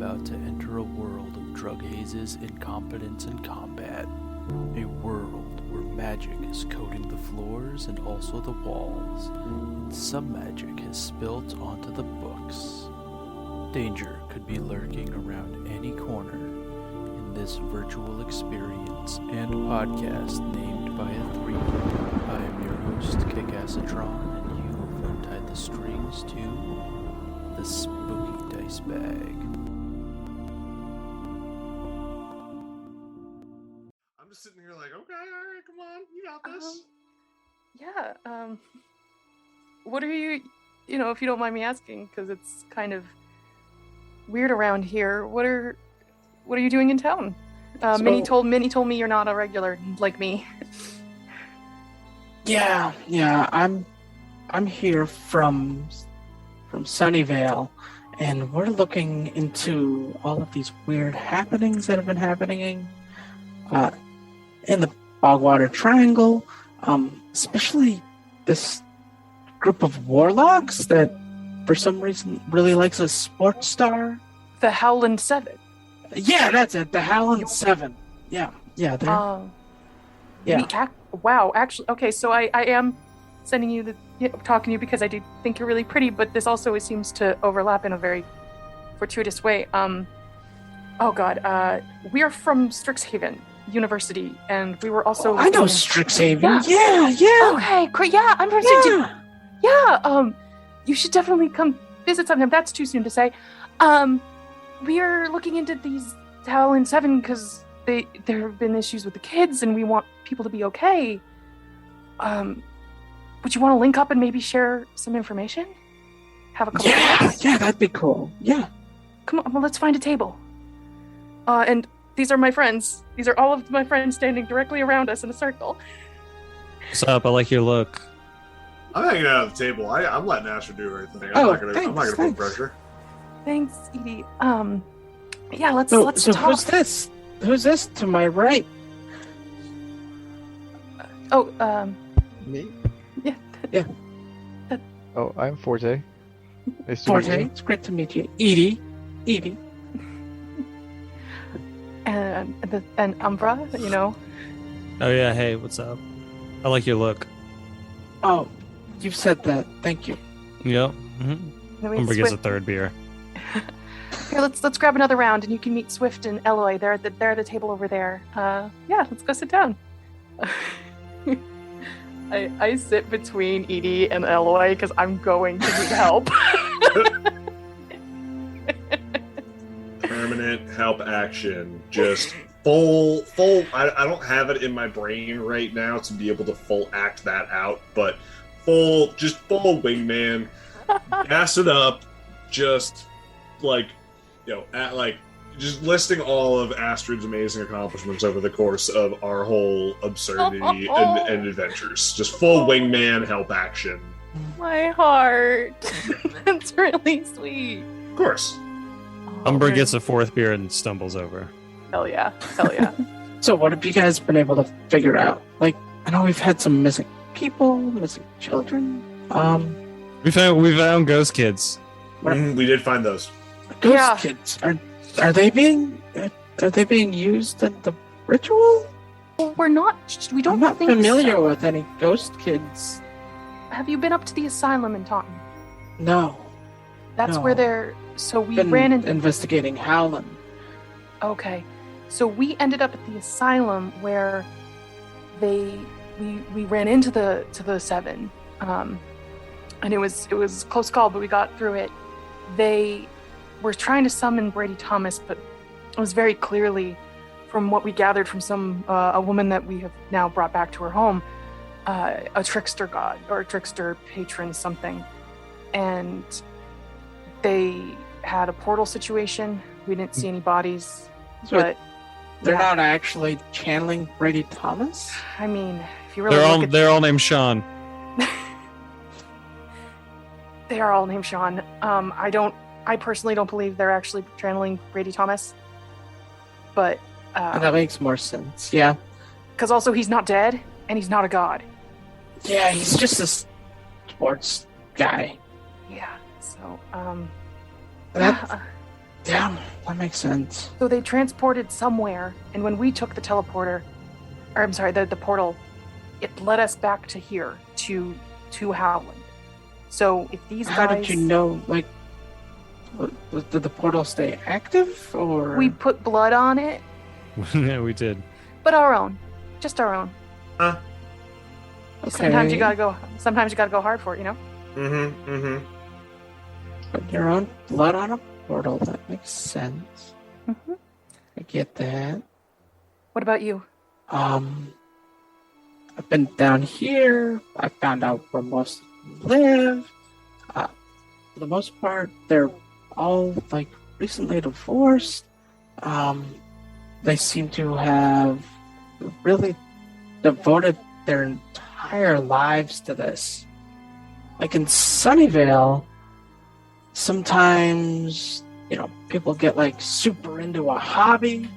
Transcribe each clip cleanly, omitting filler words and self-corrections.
about to enter a world of drug hazes, incompetence, and combat. A world where magic is coating the floors and also the walls, and some magic has spilt onto the books. Danger could be lurking around any corner in this virtual experience and podcast named by a three. I am your host, Kick-Assatron, and you have untied the strings to the Spooky Dice Bag. I'm just sitting here like, okay, all right, come on, you got this. What are you, if you don't mind me asking, because it's kind of weird around here. What are you doing in town? Minnie told me you're not a regular like me. Yeah, I'm here from Sunnyvale, and we're looking into all of these weird happenings that have been happening in the Bogwater Triangle, especially this group of warlocks that for some reason really likes a sports star. The Howland Seven. Yeah, that's it, the Howland Seven. Yeah, they're... Wow, actually, okay, so I am sending you talking to you because I do think you're really pretty, but this also seems to overlap in a very fortuitous way. We are from Strixhaven University, and we were also... I know Strixhaven, yeah. Okay, great, yeah, I'm from you should definitely come visit sometime. That's too soon to say. We are looking into these Howland Seven because there have been issues with the kids, and we want people to be okay. Would you want to link up and maybe share some information? Have a couple of minutes? Yeah, that'd be cool. Yeah. Come on, well, let's find a table. And these are my friends. These are all of my friends standing directly around us in a circle. What's up? I like your look. I'm hanging out at the table. I'm letting Asher do everything. I'm not gonna put pressure. Thanks, Edie. Let's so talk. Who's this to my right? Me? Yeah. Oh, I'm Forte. Nice to meet Forte, you. it's great to meet you. Edie. And Umbra, Oh yeah, hey, what's up? I like your look. Oh, you've said that. Thank you. Yep. Then we Umber gets a Swift. third beer. Here, let's grab another round, and you can meet Swift and Eloy. They're at the table over there. Let's go sit down. I sit between Edie and Eloy because I'm going to need help. Permanent help action. Just full. I don't have it in my brain right now to be able to full act that out, but full wingman. Gas it up. Just just listing all of Astrid's amazing accomplishments over the course of our whole absurdity and adventures. Just full wingman help action. My heart. That's really sweet. Of course. Umber gets a fourth beer and stumbles over. Hell yeah. So what have you guys been able to figure out? Like, I know we've had some missing people, missing children. We found ghost kids. We did find those. Ghost kids. Are they being used in the ritual? We're not. We don't I'm not think familiar so. with any ghost kids. Have you been up to the asylum in Taunton? No. That's No. where they're. So we Been ran into. investigating Howland. Okay, so we ended up at the asylum where we ran into the Seven, and it was close call, but we got through it. They were trying to summon Brady Thomas, but it was very clearly, from what we gathered from a woman that we have now brought back to her home, a trickster god or a trickster patron something, and they had a portal situation. We didn't see any bodies, So but they're not actually channeling Brady Thomas? I mean, if you really look at They're all named Sean. they are all named Sean. I personally don't believe they're actually channeling Brady Thomas, but That makes more sense, yeah. because also he's not dead and he's not a god. Yeah, he's just a sports guy. Yeah. So That Yeah, that makes sense. So they transported somewhere, and when we took the teleporter, or I'm sorry, the portal, it led us back to here, to Howland. So if these How guys... did you know, like, did the portal stay active, or...? We put blood on it, Yeah, we did. but our own. Just our own. Huh? Okay. Sometimes you gotta go hard for it, you know? Put your own blood on a portal, that makes sense. Mm-hmm. I get that. What about you? I've been down here. I found out where most of them live. For the most part, they're all like recently divorced. They seem to have really devoted their entire lives to this. Like in Sunnyvale, sometimes, people get like super into a hobby,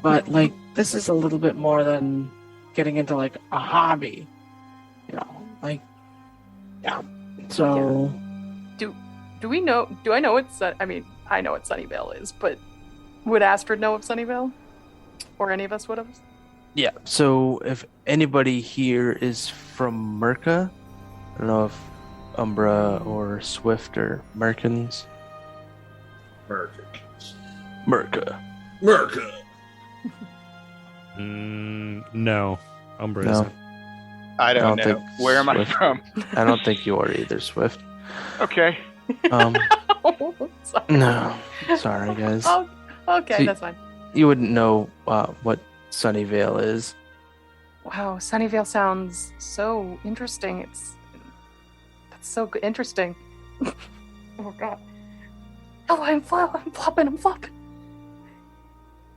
but like this is a little bit more than getting into like a hobby, yeah. So, Do we know? Do I know what? I know what Sunnyvale is, but would Astrid know of Sunnyvale, or any of us would have? Yeah, so if anybody here is from Merca, I don't know if Umbra or Swift or Merkins. Merca. No. Umbra No. isn't. I don't don't know. think Where am I Swift- from? I don't think you are either, Swift. Okay. Sorry. No. Sorry, guys. Oh, okay, See- that's fine. You wouldn't know what Sunnyvale is. Wow, Sunnyvale sounds so interesting. That's so interesting. Oh god. Oh, I'm flopping.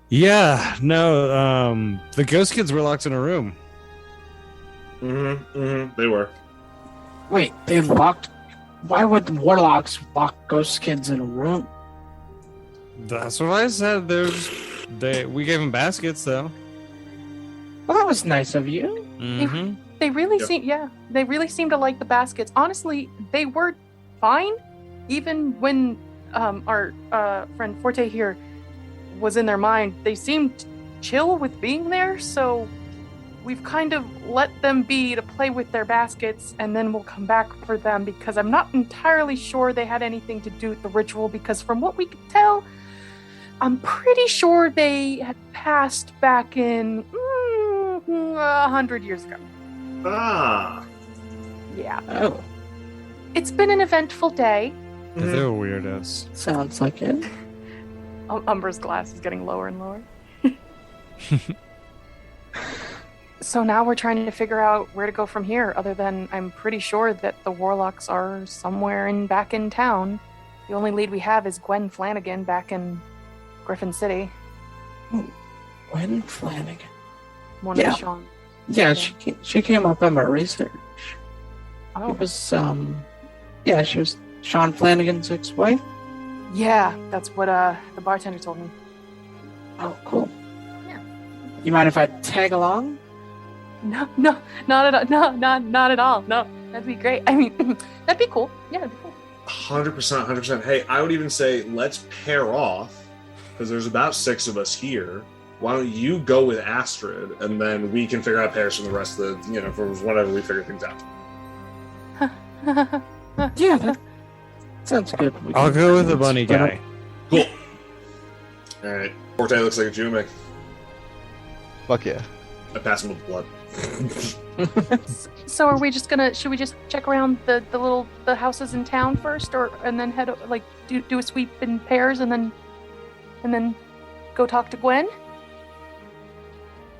Yeah, no, the ghost kids were locked in a room. They were. wait, they locked. Why would warlocks lock ghost kids in a room? That's what I said. We gave them baskets, though. Well, that was nice of you. Mm-hmm. They really Yeah. they really seem to like the baskets. Honestly, they were fine, even when our friend Forte here was in their mind. They seemed chill with being there, so we've kind of let them be to play with their baskets, and then we'll come back for them, because I'm not entirely sure they had anything to do with the ritual, because from what we could tell, I'm pretty sure they had passed back in 100 years ago. Ah. Yeah. Oh, It's been an eventful day. Yeah, they were weirdos. sounds like it. Umbra's glass is getting lower and lower. So now we're trying to figure out where to go from here, other than I'm pretty sure that the warlocks are somewhere back in town. The only lead we have is Gwen Flanagan back in Griffin City. Gwen Flanagan. One Yeah. of Sean. Yeah, she came up in my research. Oh, It was she was Sean Flanagan's ex-wife. yeah, that's what the bartender told me. Oh, cool. Yeah. You mind if I tag along? No, not at all. No, not at all. No, that'd be great. I mean, that'd be cool. Yeah, that'd be cool. 100%. Hey, I would even say let's pair off, because there's about 6 of us here. Why don't you go with Astrid, and then we can figure out pairs from the rest of the, for whenever we figure things out. Yeah, that sounds good. We I'll can- go with the bunny split up. guy. Cool. All right. Forte looks like a Jew to me. Fuck yeah. I pass him with blood. So are we just should we just check around the houses in town first, and then head do a sweep in pairs, and then go talk to Gwen?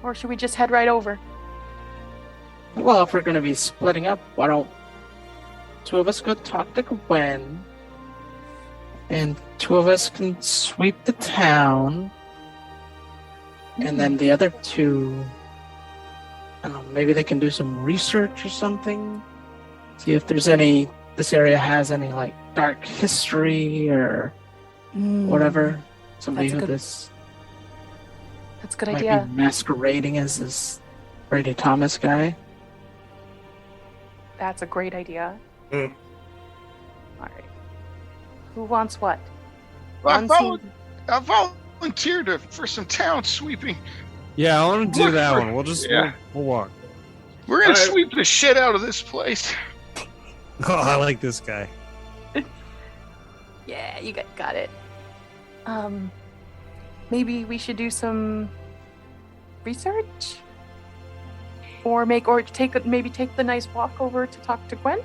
Or should we just head right over? Well, if we're going to be splitting up, why don't 2 of us go talk to Gwen, and 2 of us can sweep the town, and then the other 2, I don't know, maybe they can do some research or something, see if this area has any like dark history or whatever. Somebody That's a who good- this That's a good might idea. be masquerading as this Brady Thomas guy. That's a great idea. Mm. All right. Who wants what? Dunn seemed- I volunteered for some town sweeping. Yeah, I want to do that one. We'll just Yeah. we'll walk. We're gonna Alright. sweep the shit out of this place. Oh, I like this guy. Yeah, you got it. Maybe we should do some research, or take the nice walk over to talk to Gwen.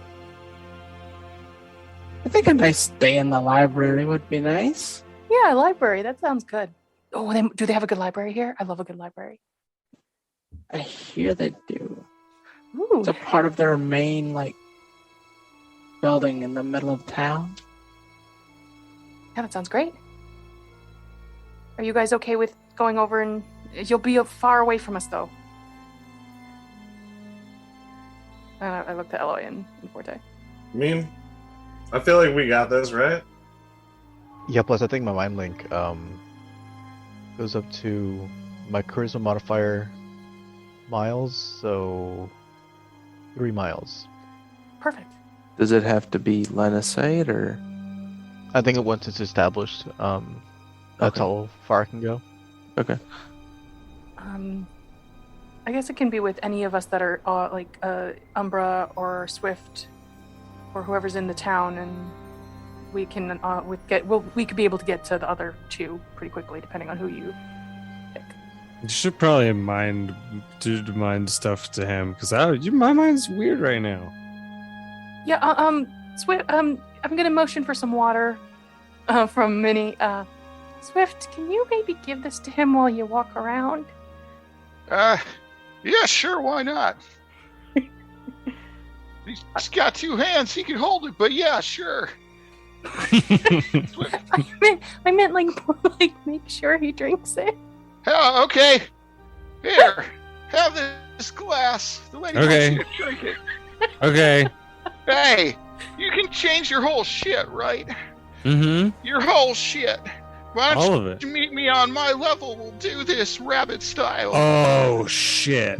I think a nice day in the library would be nice. Yeah, library. That sounds good. Oh, do they have a good library here? I love a good library. I hear they do. Ooh. It's a part of their main, building in the middle of town. Yeah, that sounds great. Are you guys okay with going over and you'll be far away from us though? I looked at Eloy and Forte. I mean, I feel like we got this, right? Yeah, plus I think my mind link goes up to my charisma modifier miles, so 3 miles. Perfect. Does it have to be line of sight or? I think once it's established, that's Okay. how far I can go. Okay. I guess it can be with any of us that are Umbra or Swift or whoever's in the town, and we can we could be able to get to the other two pretty quickly depending on who you pick. You should probably do mind stuff to him because my mind's weird right now. Yeah. Swift. I'm gonna motion for some water from Minnie. Swift, can you maybe give this to him while you walk around? Yeah, sure, why not? He's got 2 hands, he can hold it, but yeah, sure. I meant make sure he drinks it. Oh, okay. Here, have this glass. The lady Okay. wants you to drink it. Okay. Hey, you can change your whole shit, right? Mm-hmm. Your whole shit. Why don't All of it. you meet me on my level? We'll do this rabbit style. Oh shit.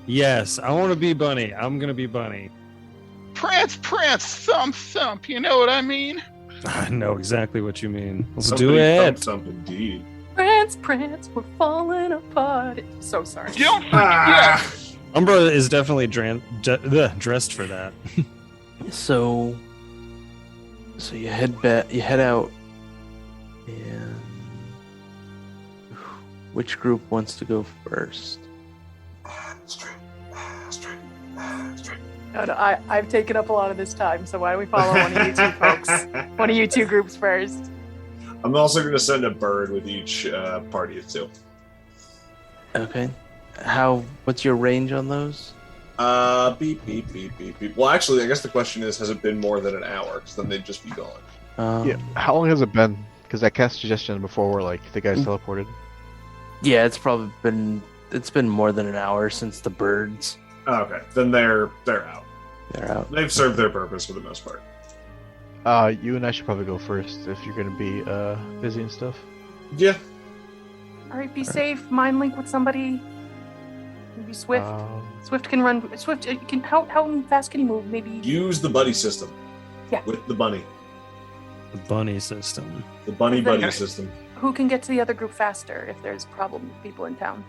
Yes, I want to be Bunny. I'm gonna be Bunny. Prance, prance, thump, thump. You know what I mean? I know exactly what you mean. Let's Somebody do it. thump indeed. Prance, prance, we're falling apart. So sorry. Don't forget. Ah! Umbra is definitely dressed for that. So you head out, and which group wants to go first? No, I've taken up a lot of this time, so why don't we follow one of you two folks? One of you two groups first. I'm also going to send a bird with each party of 2. Okay. What's your range on those? Beep, beep, beep, beep, beep. Well, actually, I guess the question is, has it been more than an hour? Because then they'd just be gone. Yeah, how long has it been? Because I cast suggestion before where the guys teleported. Yeah, it's been more than an hour since the birds. Oh, okay, then they're out. They're out. They've served their purpose for the most part. You and I should probably go first if you're gonna be busy and stuff. Yeah. All right, be safe. Mind link with somebody. Maybe Swift. Swift can run. Swift can. How fast can he move? Maybe. Use the buddy system. Yeah. With the bunny. The bunny system. The bunny buddy Okay. system. Who can get to the other group faster if there's problem with people in town?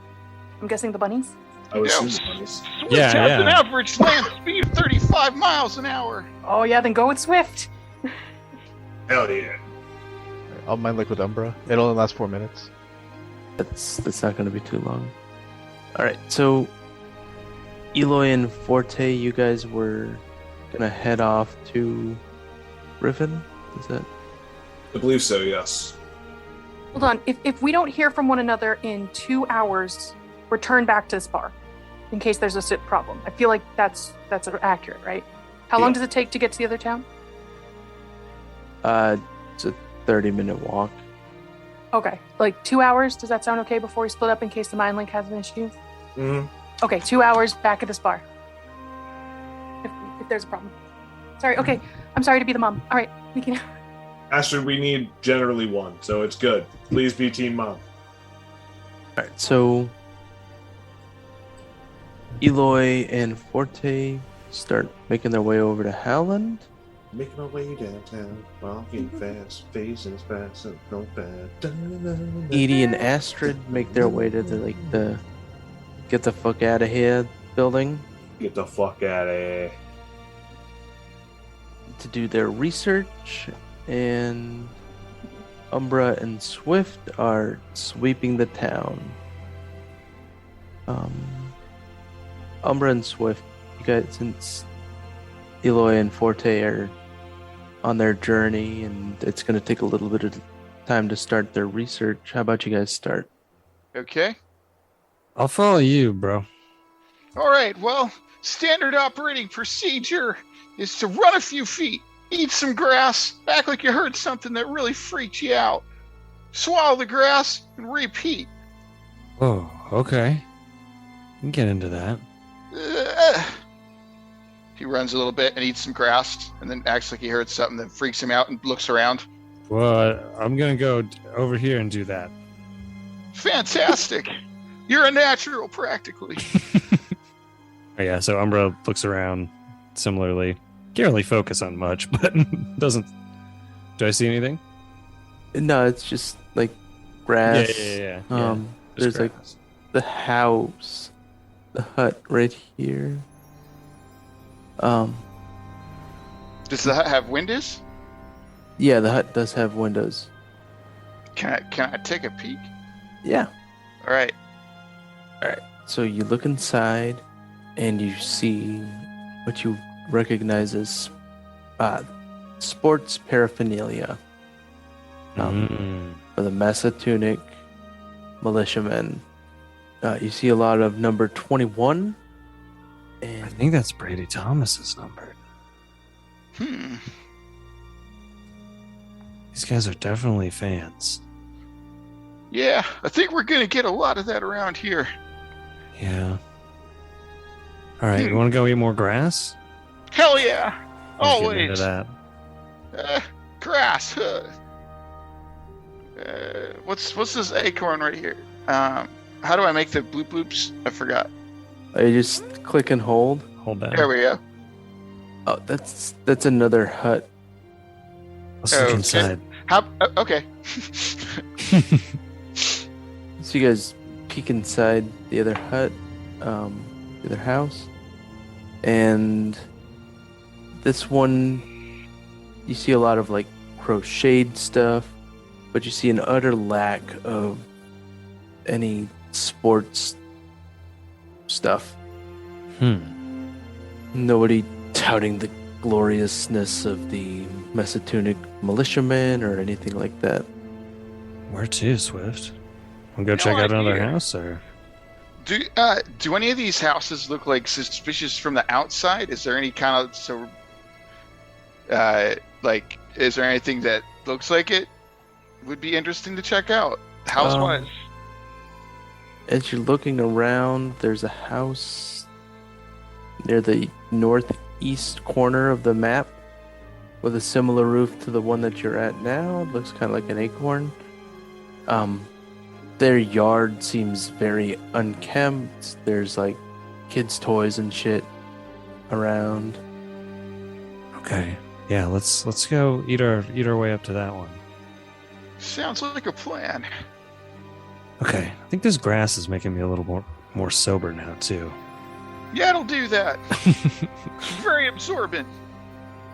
I'm guessing the bunnies. I would Yeah. assume the bunnies. Swift Yeah, has yeah. an average land speed of 35 miles an hour. Oh yeah, then go with Swift. Hell yeah. I'll mind with Umbra. It only lasts 4 minutes. That's not going to be too long. All right, so Eloy and Forte, you guys were gonna head off to Riven. Is that? I believe so, yes. Hold on. If we don't hear from one another in 2 hours, return back to this bar, in case there's a SIP problem. I feel like that's accurate, right? How long Yeah. does it take to get to the other town? It's a 30-minute walk. Okay, like 2 hours. Does that sound okay before we split up in case the mind link has an issue? Mm-hmm. Okay, 2 hours back at this bar. If there's a problem. Sorry. Okay, I'm sorry to be the mom. All right, we can. Astrid, we need generally 1, so it's good. Please be Team Mom. All right, so Eloy and Forte start making their way over to Howland. Making my way downtown, walking fast, facing as fast as no bad. Edie and Astrid make their way to the get the fuck out of here building Get the fuck out of here. to do their research, and Umbra and Swift are sweeping the town. Umbra and Swift, you guys, since Eloy and Forte are on their journey and it's going to take a little bit of time to start their research, how about you guys start? Okay. I'll follow you, bro. All right. Well, standard operating procedure is to run a few feet, eat some grass, act like you heard something that really freaked you out, swallow the grass, and repeat. Oh, okay. We can get into that. He runs a little bit and eats some grass, and then acts like he heard something that freaks him out and looks around. Well, I'm gonna go over here and do that. Fantastic. You're a natural, practically. Oh, yeah, so Umbra looks around similarly. Can't really focus on much, but doesn't. Do I see anything? No, it's just like grass. Yeah. There's Just like grass. the house, the hut right here. Does the hut have windows? Yeah, the hut does have windows. Can I take a peek? Yeah. All right. So you look inside, and you see what you recognize as sports paraphernalia for the Massatunic militiamen. You see a lot of number 21. I And think that's Brady Thomas's number. These guys are definitely fans. Yeah, I think we're going to get a lot of that around here. Yeah. All right, you want to go eat more grass? Hell yeah. Let's get into Always. that. Grass. What's this acorn right here? How do I make the bloop bloops? I forgot. you just click and hold. Hold that. There we go. Oh, that's another hut. Let's look Okay. inside. Okay. So you guys peek inside the other hut, the other house, and this one, you see a lot of like crocheted stuff, but you see an utter lack of any sports stuff. Nobody touting the gloriousness of the Massatunic militiamen or anything like that. Where to, Swift? Wanna go No check out another idea. house, or? Do any of these houses look like suspicious from the outside? Is there any kind of is there anything that looks like it would be interesting to check out house wise? As you're looking around, there's a house near the northeast corner of the map with a similar roof to the one that you're at now. It looks kind of like an acorn. Their yard seems very unkempt. There's like kids' toys and shit around. Okay. Yeah, let's go eat our way up to that one. Sounds like a plan. Okay. I think this grass is making me a little more sober now too. Yeah, it'll do that. Very absorbent.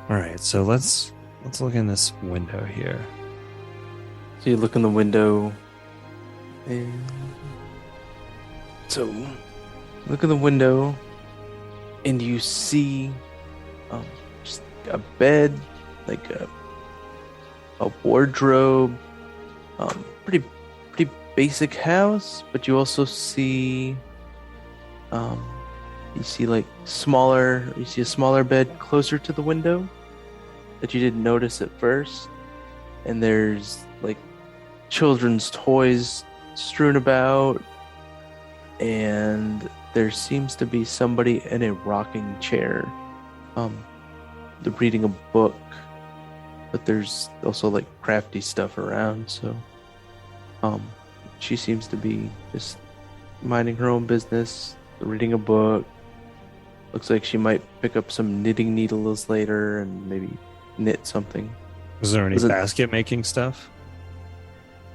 All right, so let's look in this window here. So you look in the window, and so look in the window, and you see just a bed, like a wardrobe, pretty basic house. But you also see you see a smaller bed closer to the window that you didn't notice at first, and there's like children's toys strewn about, and there seems to be somebody in a rocking chair they're reading a book, but there's also like crafty stuff around, so she seems to be just minding her own business, reading a book. Looks like she might pick up some knitting needles later and maybe knit something. Is there any Was it- basket making stuff?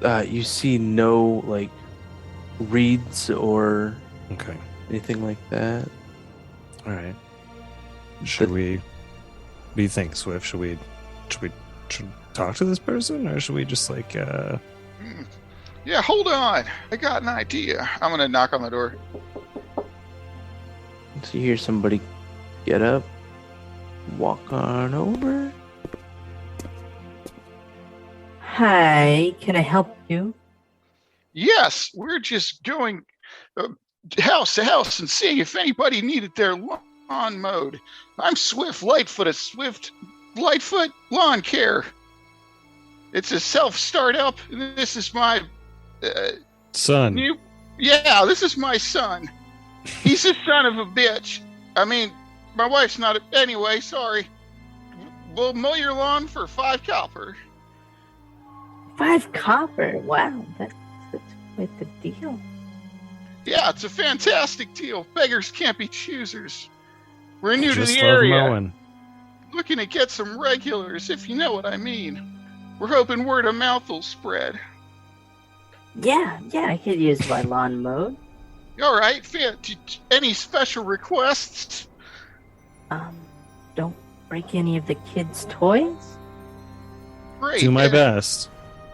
You see no like reeds or Okay. anything like that. All right. Should we? What do you think, Swift? Should we talk to this person, or should we just like? Yeah, hold on. I got an idea. I'm gonna knock on the door. So you hear somebody get up, walk on over. Hi, can I help you? Yes, we're just going house to house and seeing if anybody needed their lawn mowed. I'm Swift Lightfoot at Swift Lightfoot Lawn Care. It's a self-startup. This is my Son. this is my son. He's a son of a bitch. I mean, my wife's not. Anyway, sorry. We'll mow your lawn for 5 copper. 5 copper. Wow, that's quite the deal. Yeah, it's a fantastic deal. Beggars can't be choosers. We're new to Just the love area. mowing. Looking to get some regulars, if you know what I mean. We're hoping word of mouth will spread. Yeah, I could use my lawn mowed. All right, any special requests? Don't break any of the kids' toys. Great. Do my best.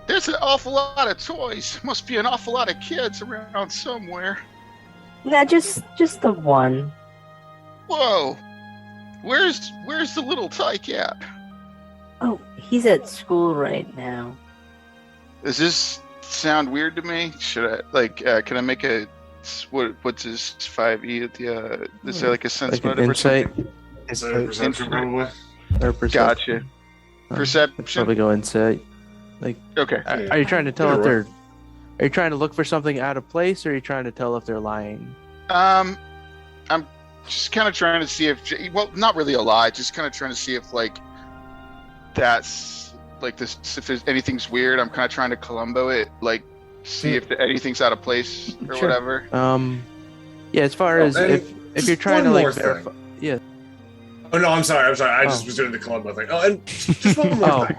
There's an awful lot of toys. Must be an awful lot of kids around somewhere. Yeah, just the one. Whoa. Where's the little tyke at? Oh, he's at school right now. Does this sound weird to me? Should I can I make a what's his 5e at the is there like a sense Like an motive or insight something? Is that a perception probably? or perception? Gotcha. I'd Perception. probably go insight. Okay. Are you trying to tell Either if they're? Are you trying to look for something out of place, or are you trying to tell if they're lying? I'm just kind of trying to see if, well, not really a lie, just kind of trying to see if like that's like this, if there's anything's weird. I'm kind of trying to Columbo it, like see if anything's out of place or Sure. whatever. Yeah. As far as and if just you're trying to one like more thing. verify. Yeah. Oh no, I'm sorry. I Oh. just was doing the Columbo thing. Oh, and just one more thing.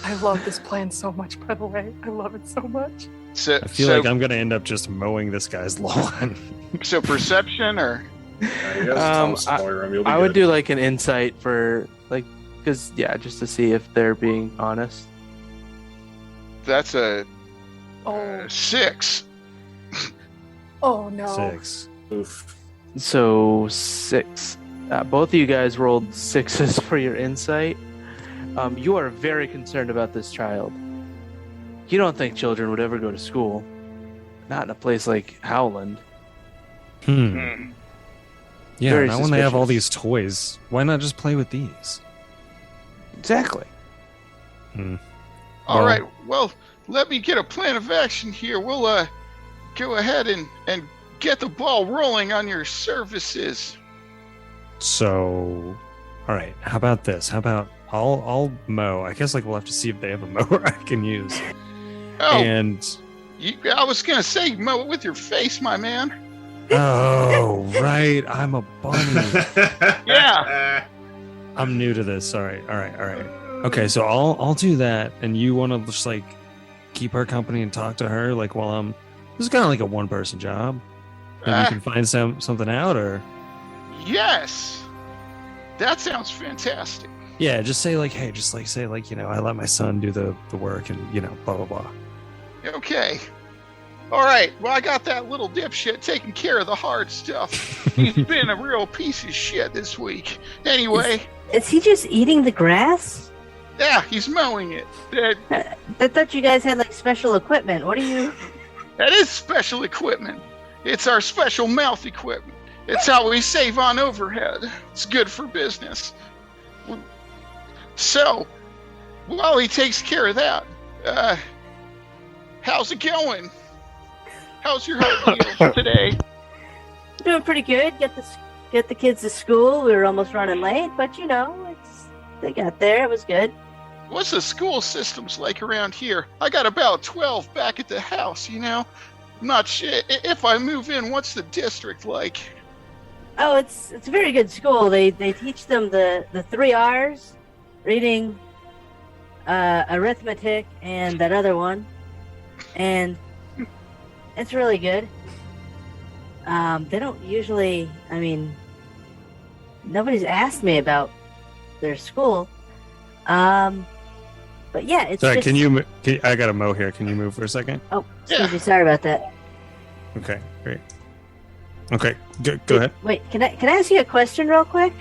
I love this plan so much, by the way. I love it so much. So, I feel like I'm gonna end up just mowing this guy's lawn. so perception or You guys tell us the story room, you'll be I would good. do like an insight for like, because yeah, just to see if they're being honest. that's a Oh, 6. oh no. 6. Oof. So 6. Both of you guys rolled 6s for your insight. You are very concerned about this child. You don't think children would ever go to school, not in a place like Howland. Yeah, Very now when they have all suspicious. these toys, why not just play with these? Exactly. All Well- right. Well, let me get a plan of action here. We'll go ahead and get the ball rolling on your services. So, all right. How about this? How about I'll mow. I guess like we'll have to see if they have a mower I can use. Oh, And I was gonna say mow it with your face, my man. oh, right, I'm a bunny. Yeah. I'm new to this. All right. Okay, so I'll do that, and you want to just like keep her company and talk to her like while I'm. This is kind of like a one-person job. Maybe you Ah. can find something out, or Yes. That sounds fantastic. yeah, just say like, hey, just like say like, I let my son do the work, and blah blah blah. Okay. All right. Well, I got that little dipshit taking care of the hard stuff. He's been a real piece of shit this week. Anyway, Is he just eating the grass? yeah, he's mowing it. I thought you guys had like special equipment. What are you? That is special equipment. It's our special mouth equipment. It's how we save on overhead. It's good for business. So, while he takes care of that, how's it going? How's your whole deal today? Doing pretty good. Get the kids to school. We were almost running late, but they got there. It was good. What's the school systems like around here? I got about 12 back at the house, Not sure. If I move in, what's the district like? Oh, it's a very good school. They teach them the 3 R's: reading arithmetic and that other one, and it's really good. They don't usually. I mean, nobody's asked me about their school. But yeah, it's Sorry, just... I got a mo here. Can you move for a second? Oh, excuse me. Sorry about that. Okay, great. Okay, go ahead. Wait, can I ask you a question real quick?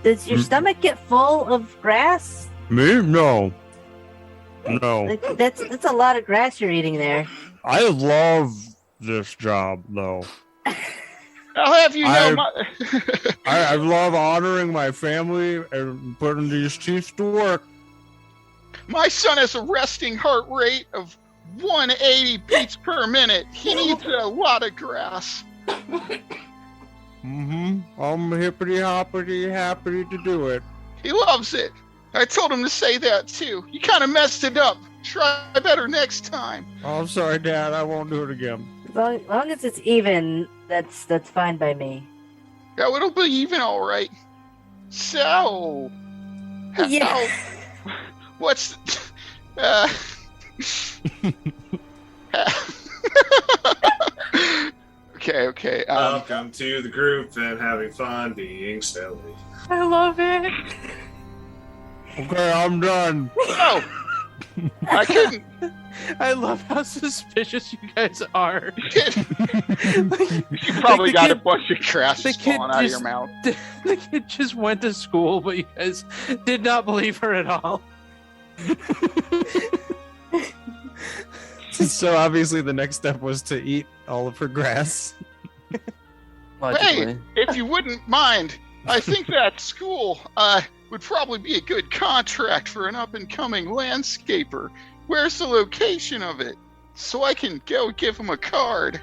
Does your stomach get full of grass? Me? No. That's a lot of grass you're eating there. I love this job, though. I'll have you know, I love honoring my family and putting these teeth to work. my son has a resting heart rate of 180 beats per minute. He needs a lot of grass. I'm hippity hoppity happy to do it. He loves it. I told him to say that too. You kind of messed it up. Try better next time. Oh, I'm sorry, Dad. I won't do it again. As long as it's even, that's fine by me. Yeah, it'll be even all right. So, Yeah. what's okay. Welcome to the group and having fun being silly. I love it. Okay, I'm done. Oh, I couldn't. I love how suspicious you guys are. You probably the got kid- a bunch of grass the kid falling out of your just- mouth. The kid just went to school, but you guys did not believe her at all. So obviously the next step was to eat all of her grass. Logically. Hey, if you wouldn't mind, I think that school would probably be a good contract for an up-and-coming landscaper. Where's the location of it? So I can go give him a card.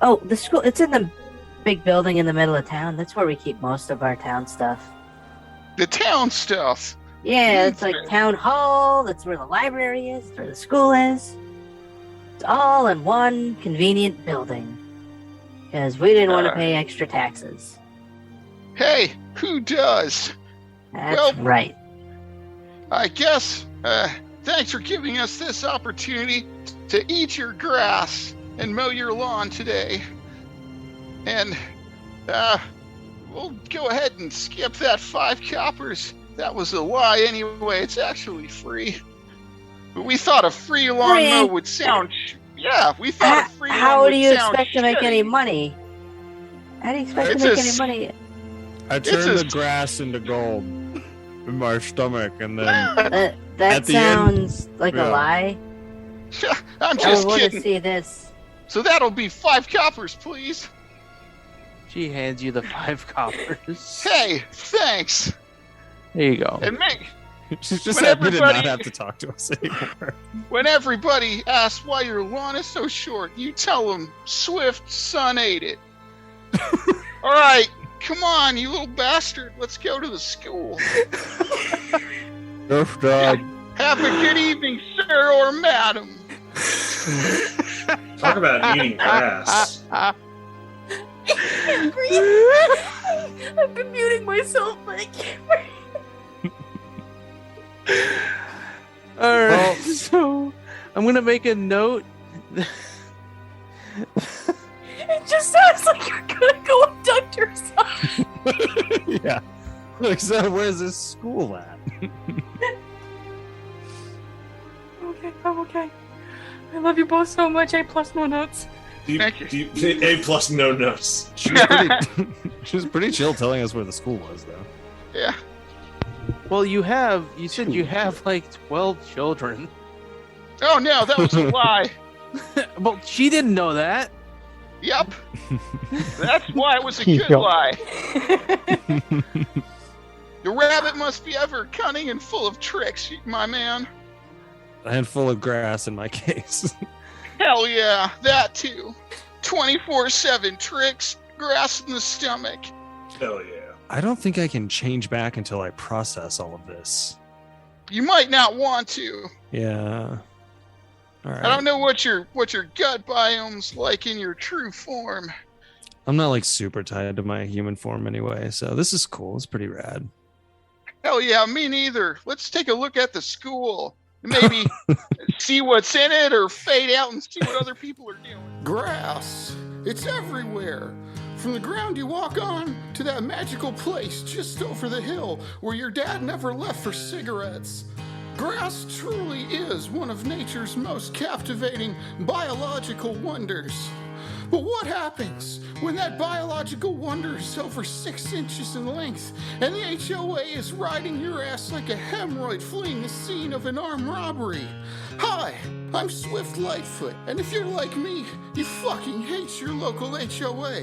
Oh, the school, it's in the big building in the middle of town. That's where we keep most of our town stuff. The town stuff. Yeah, it's like town hall. That's where the library is. That's where the school is. It's all in one convenient building. Because we didn't want to pay extra taxes. Hey, who does? That's Well- right. I guess, thanks for giving us this opportunity to eat your grass and mow your lawn today. And, we'll go ahead and skip that 5 coppers. That was a lie anyway. It's actually free. But we thought a free lawn Free? mow would sound... Yeah, we thought a free lawn How would do you sound expect to make shitty. any money? How do you expect It's to make a any s- money? I turned the grass into gold in my stomach, and then That At the end- sounds like yeah. a lie. I'm I just want to kidding. see this. So that'll be 5 coppers, please. She hands you the 5 coppers. Hey, thanks. There you go. And make... she's just When happy to not everybody- have to talk to us anymore. When everybody asks why your lawn is so short, you tell them Swift's son ate it. All right, come on, you little bastard. Let's go to the school. Good job. Have a good evening, sir or madam. Talk about eating grass. I can't breathe. I've been muting myself, but I can't breathe. All right. Well- So I'm gonna make a note. It just sounds like you're gonna go abduct yourself. Yeah. Like, so where's this school at? Okay, I'm okay. I love you both so much. A plus no notes. Thank you. A plus no notes. She was pretty chill telling us where the school was, though. Yeah. Well, you said you have like 12 children. Oh no, that was a lie. Well, she didn't know that. Yep. That's why it was a good Yep. lie. The rabbit must be ever cunning and full of tricks, my man. A handful of grass in my case. Hell yeah, that too. 24/7 tricks, grass in the stomach. Hell yeah. I don't think I can change back until I process all of this. You might not want to. Yeah. All right. I don't know what your gut biome's like in your true form. I'm not like super tied to my human form anyway, so this is cool. It's pretty rad. Hell yeah, me neither. Let's take a look at the school. Maybe see what's in it or fade out and see what other people are doing. Grass. It's everywhere. From the ground you walk on to that magical place just over the hill where your dad never left for cigarettes. Grass truly is one of nature's most captivating biological wonders. But what happens when that biological wonder is over 6 inches in length and the HOA is riding your ass like a hemorrhoid fleeing the scene of an armed robbery? Hi, I'm Swift Lightfoot, and if you're like me, you fucking hate your local HOA.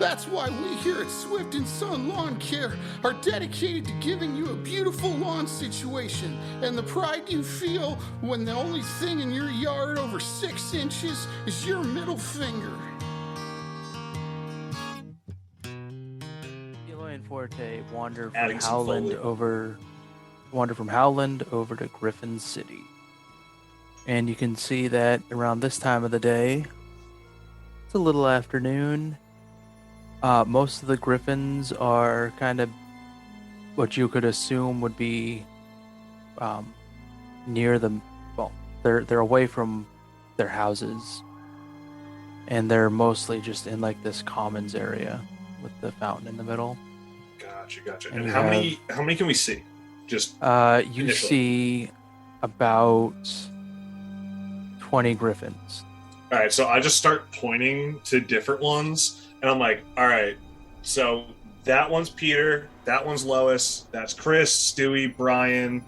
That's why we here at Swift & Son Lawn Care are dedicated to giving you a beautiful lawn situation and the pride you feel when the only thing in your yard over 6 inches is your middle finger. Eloy and Forte wander from Adding some Howland foliage. over to Griffin City. And you can see that around this time of the day, it's a little afternoon. Most of the griffins are kind of what you could assume would be near the, well, they're away from their houses, and they're mostly just in like this commons area with the fountain in the middle. Gotcha. And And you how many can we see? Just You initially. see about 20 griffins. all right. So I just start pointing to different ones, and I'm like, all right. So that one's Peter. That one's Lois. That's Chris, Stewie, Brian.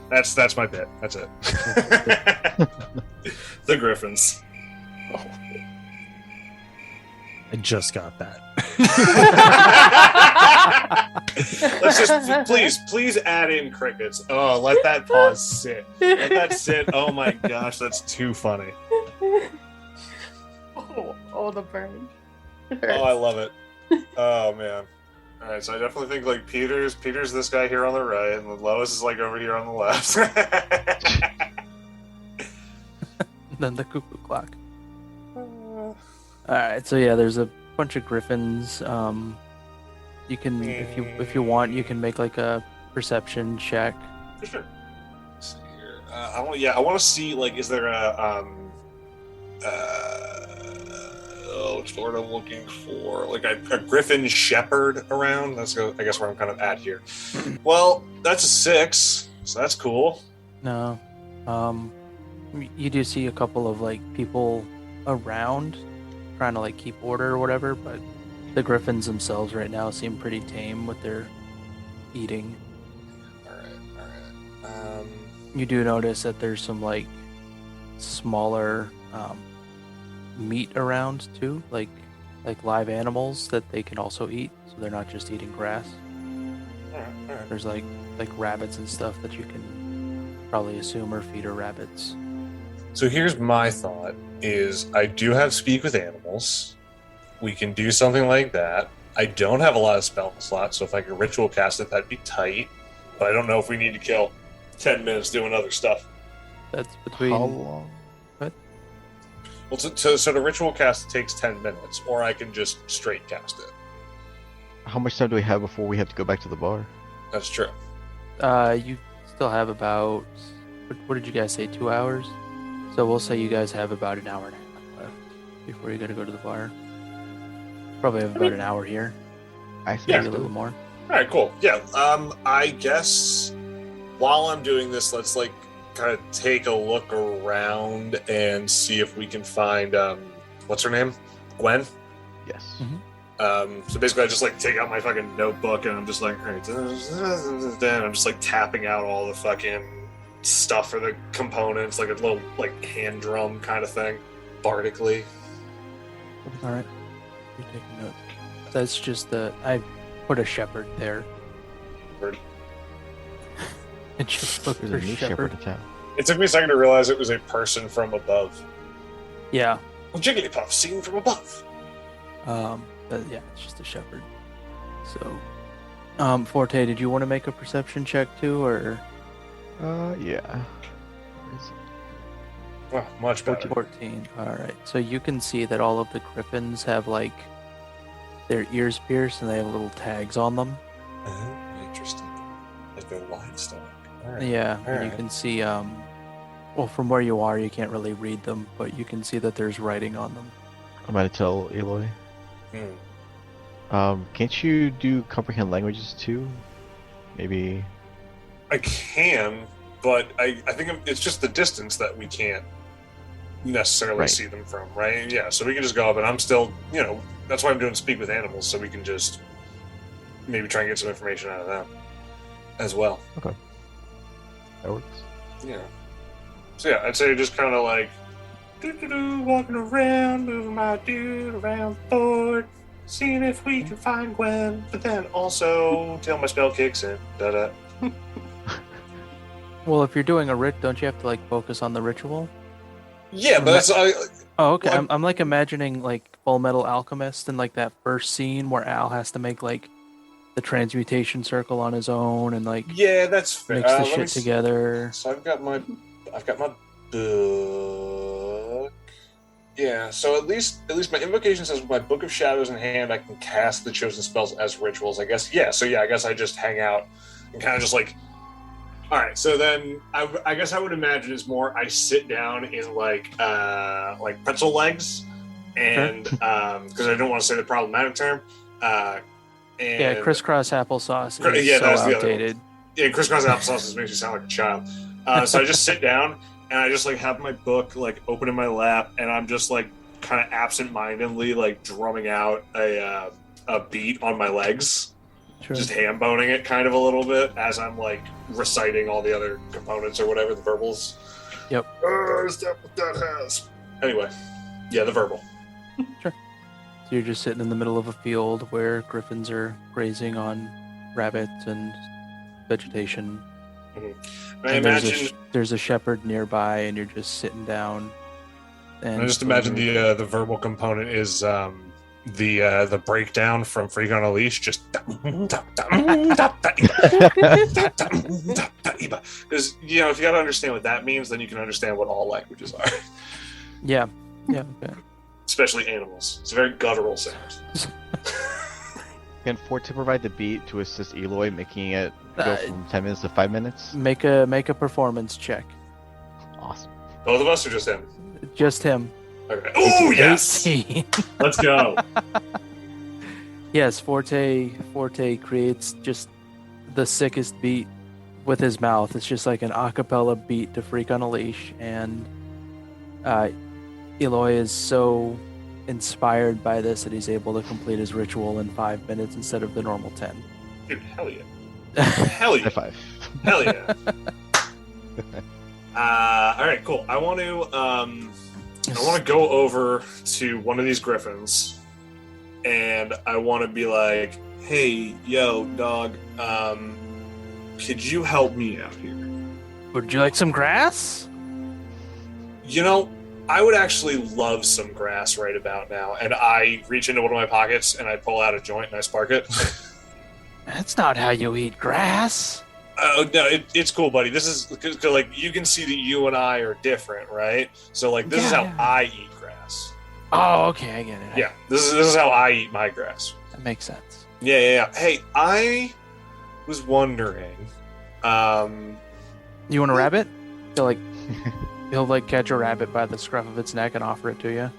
That's my bit. That's it. The Griffins. I just got that. Let's just please add in crickets. Oh, let that pause sit. Let that sit. Oh my gosh, that's too funny. Oh, the burn. Oh, I love it. Oh man. All right, so I definitely think like Peter's this guy here on the right, and Lois is like over here on the left. Then the cuckoo clock. All right, so yeah, there's a bunch of griffins. You can, if you want, you can make like a perception check. For sure. Let's see here. I want to see like, is there a what's the word I'm looking for? Like a griffin shepherd around. That's I guess where I'm kind of at here. Well, that's a 6, so that's cool. No, you do see a couple of like people around trying to like keep order or whatever, but the griffins themselves right now seem pretty tame with their eating. All right. You do notice that there's some like smaller meat around too, like live animals that they can also eat, so they're not just eating grass. All right. There's like rabbits and stuff that you can probably assume are feeder rabbits. So here's my thought: is I do have speak with animals. We can do something like that. I don't have a lot of spell slots, so if I could ritual cast it, that'd be tight. But I don't know if we need to kill 10 minutes doing other stuff. That's between. How long? What? Well, so the ritual cast takes 10 minutes, or I can just straight cast it. How much time do we have before we have to go back to the bar? That's true. You still have about. What did you guys say? 2 hours. So we'll say you guys have about an hour and a half left before you got to go to the bar. Probably have about an hour here. I think Yeah. Maybe a little more. All right, cool. Yeah. I guess while I'm doing this, let's like kind of take a look around and see if we can find what's her name? Gwen. Yes. So basically, I just like take out my fucking notebook and I'm just like, all right, and I'm just like tapping out all the fucking stuff for the components, like a little like hand drum kind of thing, bardically. All right. You're taking notes. That's just I put a shepherd there. Word. And just look There's for a new shepherd in town. It took me a second to realize it was a person from above. Yeah. Well, Jigglypuff seen from above. But yeah, it's just a shepherd. So, Forte, did you want to make a perception check too, or Yeah. Where is it? Well, much better. 14? All right. So you can see that all of the griffins have like their ears pierced and they have little tags on them. Interesting. Like their livestock. All right. Yeah, All and you right. can see, well, from where you are, you can't really read them, but you can see that there's writing on them. I'm gonna tell Eloy. Can't you do comprehend languages too? Maybe. I can, but I think it's just the distance that we can't necessarily Right. see them from, right? Yeah, so we can just go up, and I'm still, that's why I'm doing speak with animals, so we can just maybe try and get some information out of them as well. That works. Yeah. So yeah, I'd say just kind of like walking around, moving my dude around the board, seeing if we can find Gwen, but then also till my spell kicks in. Da-da. Well, if you're doing a don't you have to like focus on the ritual? Yeah, but that's Oh, okay. Well, I'm like imagining like Full Metal Alchemist and like that first scene where Al has to make like the transmutation circle on his own and like yeah, that's fair. mix the Let me shit see. together. So I've got my book. Yeah, so at least my invocation says with my Book of Shadows in hand, I can cast the chosen spells as rituals. I guess. Yeah. So yeah, I guess I just hang out and kind of just like. All right. So then I guess I would imagine it's more I sit down in like pretzel legs, and because I don't want to say the problematic term. And Yeah, crisscross applesauce. Is Yeah, so that's the other one. outdated. Yeah, crisscross applesauce makes you sound like a child. So I just sit down and I just like have my book like open in my lap, and I'm just like kind of absent-mindedly like drumming out a beat on my legs, Sure. just ham boning it kind of a little bit as I'm like reciting all the other components or whatever the verbals. Yep. Is that what that has? Anyway, yeah, the verbal. So you're just sitting in the middle of a field where griffins are grazing on rabbits and vegetation. I And imagine. there's a shepherd nearby, and you're just sitting down. And I just imagine the verbal component is the breakdown from Freak on a Leash, just because if you got to understand what that means, then you can understand what all languages are, yeah. Okay. especially animals. It's a very guttural sound. Can Forte provide the beat to assist Eloy, making it go from 10 minutes to 5 minutes? Make a performance check. Awesome. Both of us, or just him? Just him. Okay. Oh yes, 18. Let's go. Yes, Forte creates just the sickest beat with his mouth. It's just like an a cappella beat to Freak on a Leash, and Eloy is so inspired by this that he's able to complete his ritual in 5 minutes instead of the normal 10. dude, hell yeah, hell High yeah, five. hell yeah. All right, cool. I want to go over to one of these griffins, and I want to be like, "Hey, yo, dog, could you help me out here?" Would you like some grass? I would actually love some grass right about now. And I reach into one of my pockets and I pull out a joint and I spark it. That's not how you eat grass. Oh no, it's cool, buddy. This is because like you can see that you and I are different, right? So like this is how I eat grass. Oh, okay, I get it. Yeah, this is how I eat my grass. That makes sense. Yeah. Hey, I was wondering. You want a rabbit? He'll like catch a rabbit by the scruff of its neck and offer it to you.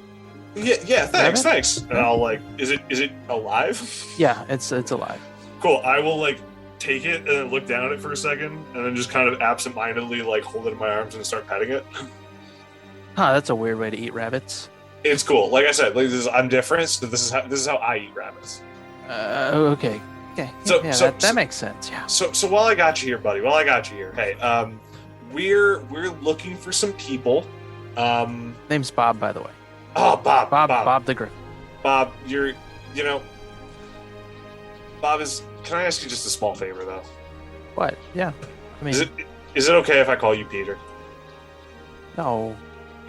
Yeah. Rabbit? Thanks. And I'll like, is it alive? Yeah, it's alive. Cool. I will like take it and then look down at it for a second, and then just kind of absentmindedly like hold it in my arms and start petting it. Huh, that's a weird way to eat rabbits. It's cool. Like I said, I'm different, so this is how I eat rabbits. Okay. So- That makes sense. Yeah. So while I got you here, buddy, hey, we're looking for some people. Name's Bob, by the way. Oh, Bob. Bob the Griffin. Bob, Bob is. Can I ask you just a small favor, though? What? Yeah. I mean, Is it okay if I call you Peter? no.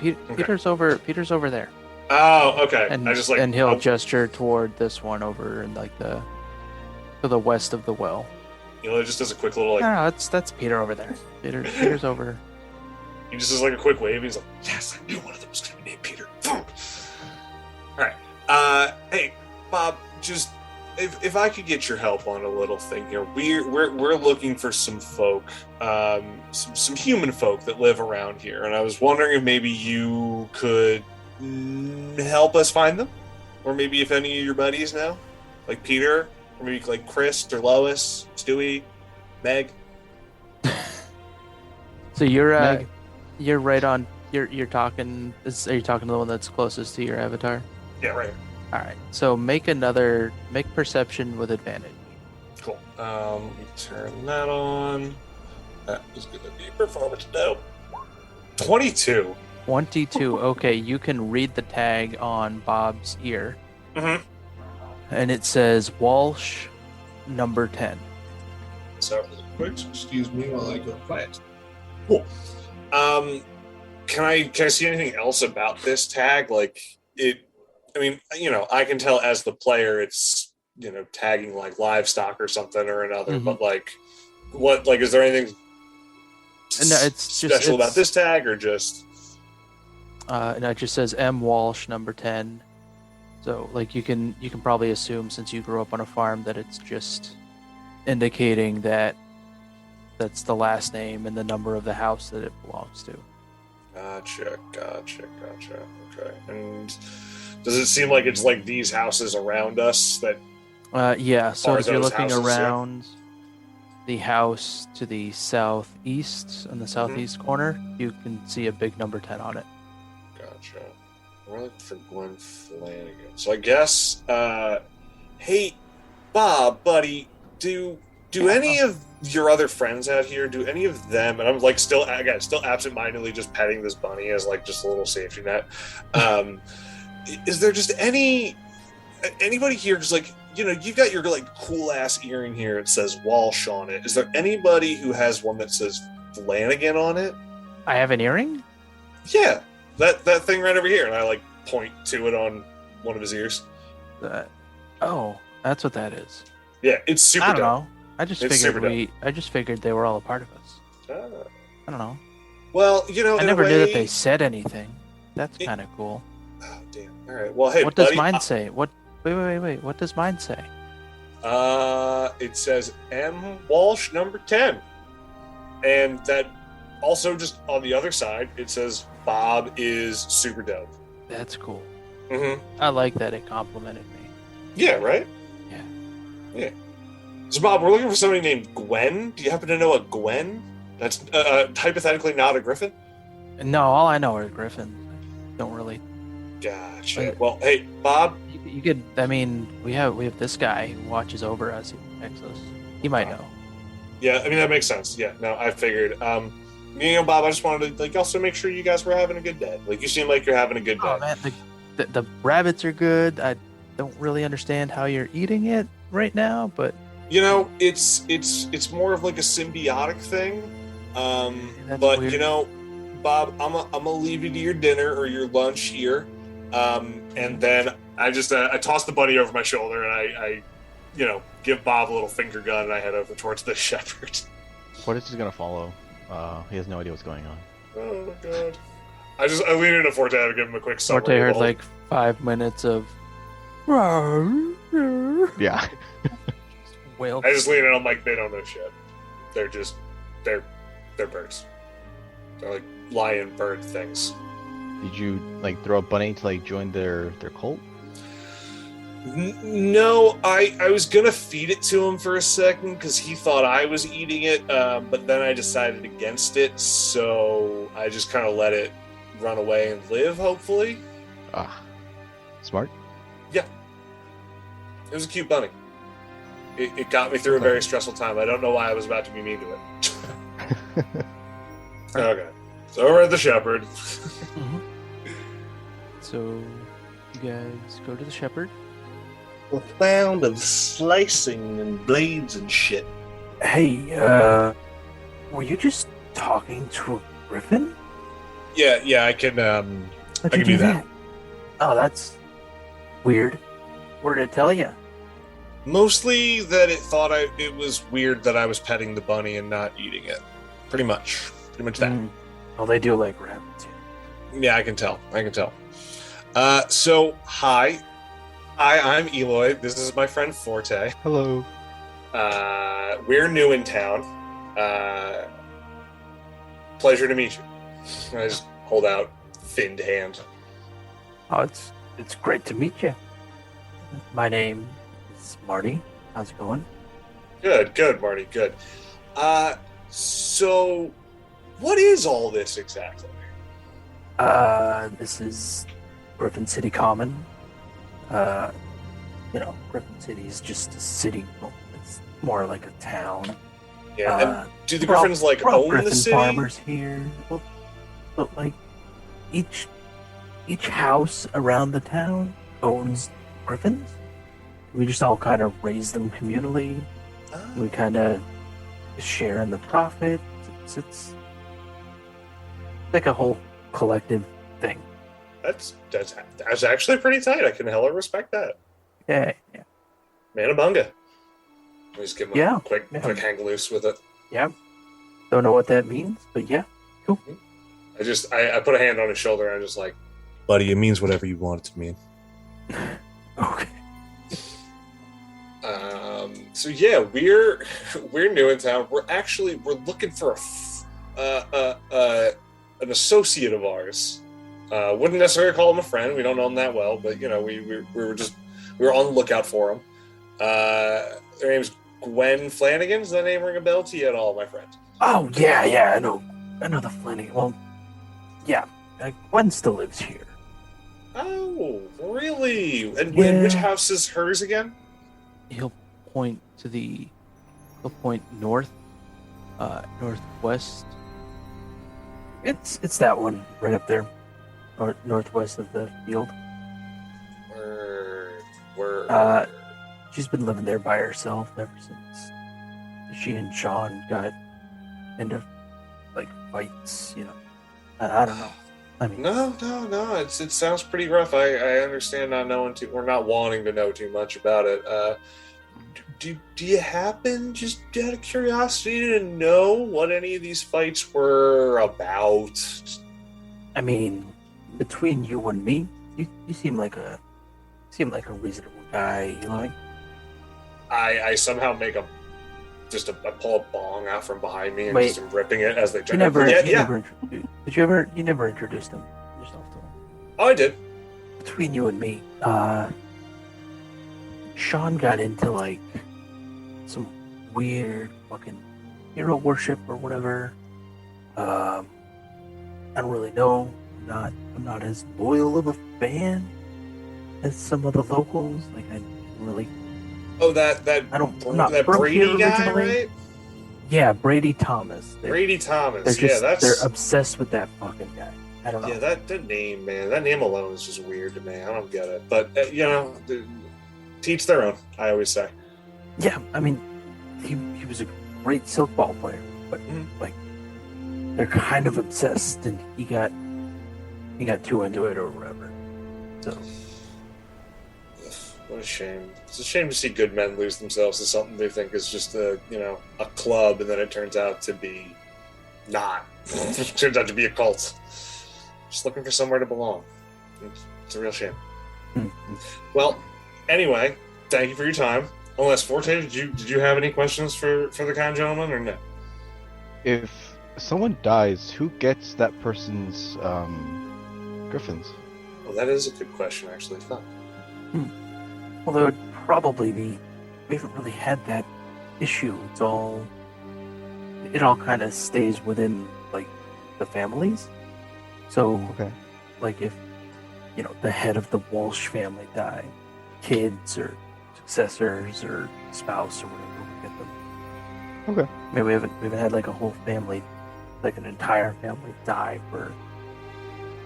Okay. Peter's over there. Oh, okay. And I just like and he'll I'll- gesture toward this one over in like to the west of the well. it just does a quick little like. No, that's Peter over there. Peter's over. He just does like a quick wave. He's like, "Yes, I knew one of them was going to be named Peter." Boom. All right. Hey, Bob. just if I could get your help on a little thing here, we're looking for some folk, some human folk that live around here, and I was wondering if maybe you could help us find them, or maybe if any of your buddies know, like Peter, or maybe like Chris or Lois, Stewie, Meg. So you're right on. You're talking. Are you talking to the one that's closest to your avatar? Yeah, right. All right. So make perception with advantage. Cool. Let me turn that on. That is going to be performance no. 22. 22. Okay, you can read the tag on Bob's ear. Mm-hmm. And it says Walsh, number 10. So quick, excuse me while I go quiet. Cool. Can I see anything else about this tag? Like it, I mean, I can tell as the player it's, tagging like livestock or something or another, Mm-hmm. but like, what, like, is there anything No, it's special about this tag or just? No, it just says M. Walsh, number 10. So, like, you can probably assume since you grew up on a farm that it's just indicating that that's the last name and the number of the house that it belongs to. Gotcha. Okay. And does it seem like it's like these houses around us that? Yeah. So Are if you're those looking houses, around the house to the southeast, on the southeast corner, you can see a big number 10 on it. Gotcha. We're looking for Gwen Flanagan. So I guess, hey, Bob, buddy, do any of your other friends out here, do any of them, and I'm like still absentmindedly just petting this bunny as like just a little safety net. Is there just anybody here? Because like, you've got your like cool ass earring here. It says Walsh on it. Is there anybody who has one that says Flanagan on it? I have an earring? Yeah, that thing right over here, and I like point to it on one of his ears. Oh, that's what that is. Yeah, it's super. I don't dope. know. I just It's super figured they were all a part of us. Ah. I don't know. Well, I never knew that they said anything. That's kind of cool. Oh, damn. All right. Well, hey, what buddy, does mine say? Wait. What does mine say? It says M. Walsh, number 10. And that also just on the other side, it says Bob is super dope. That's cool. Mm-hmm. I like that it complimented me. Yeah, right? Yeah. So, Bob, we're looking for somebody named Gwen. Do you happen to know a Gwen? That's hypothetically not a griffin? No, all I know are griffins. Don't really. Gotcha. Well, hey, Bob. You could. I mean, we have this guy who watches over us. He protects us. He might know. Yeah, I mean that makes sense. Yeah, no, I figured. Bob, I just wanted to like also make sure you guys were having a good day. Like you seem like you're having a good day. Oh man, the rabbits are good. I don't really understand how you're eating it right now, but it's more of like a symbiotic thing. That's But weird. Bob, I'm gonna leave you to your dinner or your lunch here, and then I just I toss the bunny over my shoulder and I give Bob a little finger gun and I head over towards the shepherd. Portis is gonna follow. He has no idea what's going on. Oh my god! I lean into Forte to give him a quick summary. Forte heard of all- like 5 minutes of Yeah. whale. I just lean in. I'm like, they don't know shit. They're birds. They're like lion bird things. Did you like throw a bunny to like join their cult? No, I was gonna feed it to him for a second because he thought I was eating it, but then I decided against it, so I just kind of let it run away and live. Hopefully, Smart. yeah. It was a cute bunny. It got me through a very stressful time. I don't know why I was about to be mean to it. Okay, so over at the shepherd. Mhm. So, you guys go to the shepherd. The sound of slicing and blades and shit. Hey, were you just talking to a griffin? Yeah, I can. I can do that. Oh, that's weird. What did it tell you? Mostly that it thought it was weird that I was petting the bunny and not eating it. Pretty much that. Oh, they do like rabbits. Yeah, I can tell. So, hi. Hi, I'm Eloy. This is my friend Forte. Hello. We're new in town. Pleasure to meet you. I just hold out finned hand. Oh, it's great to meet you. My name is Marty. How's it going? Good, Marty, good. So what is all this exactly? This is Griffin City Common. Griffin City is just a city. Well, it's more like a town. Yeah, and do the Griffins own Griffin the city? farmers here. Well, but like each house around the town owns Griffins. We just all kind of raise them communally. We kind of share in the profit. It's like a whole collective thing. That's actually pretty tight. I can hella respect that. Yeah. Manabunga. Just give him a quick Yeah. hang loose with it. Yeah. Don't know what that means, but yeah. Cool. I put a hand on his shoulder and I'm just like, buddy, it means whatever you want it to mean. Okay. So yeah, we're new in town. We're looking for an associate of ours. Wouldn't necessarily call him a friend. We don't know him that well, but we were on the lookout for him. Their name's Gwen Flanagan. Does that name ring a bell to you at all, my friend? Oh yeah, I know the Flanagan. Well, yeah, Gwen still lives here. Oh, really? And Yeah. which house is hers again? He'll point north, northwest. It's that one right up there, northwest of the field. Word. She's been living there by herself ever since she and Sean got into fights. I don't know. I mean, No. It sounds pretty rough. I understand not knowing or not wanting to know too much about it. Do you happen, just out of curiosity, to know what any of these fights were about? I mean, between you and me, you seem like a reasonable guy. I somehow make I pull a bong out from behind me and Wait. just am ripping it as they try. You never Yeah. introduced him yourself to him. Oh, I did. Between you and me, Sean got into some weird fucking hero worship or whatever. I don't really know. I'm not as loyal of a fan as some of the locals. I didn't really. Oh, I'm not that from Brady here guy, originally. right? Yeah, Brady Thomas. Brady Thomas. They're obsessed with that fucking guy. I don't know. Yeah, that name, man. That name alone is just weird to me. I don't get it. But teach their own. I always say. Yeah, I mean, he was a great silk ball player, but they're kind of obsessed, and he got too into it or whatever. So, what a shame. It's a shame to see good men lose themselves to something they think is just a club, and then it turns out to be not. It turns out to be a cult. Just looking for somewhere to belong. It's a real shame. Well, anyway, thank you for your time. Unless Forte, did you have any questions for the kind gentleman or no? If someone dies, who gets that person's griffins? Well, that is a good question, actually. Huh. well, there would probably be. We haven't really had that issue. It all kind of stays within the families. So, Okay. if the head of the Walsh family died, kids or successors or spouse or whatever would get them. Okay. Maybe we haven't had a whole family, an entire family die for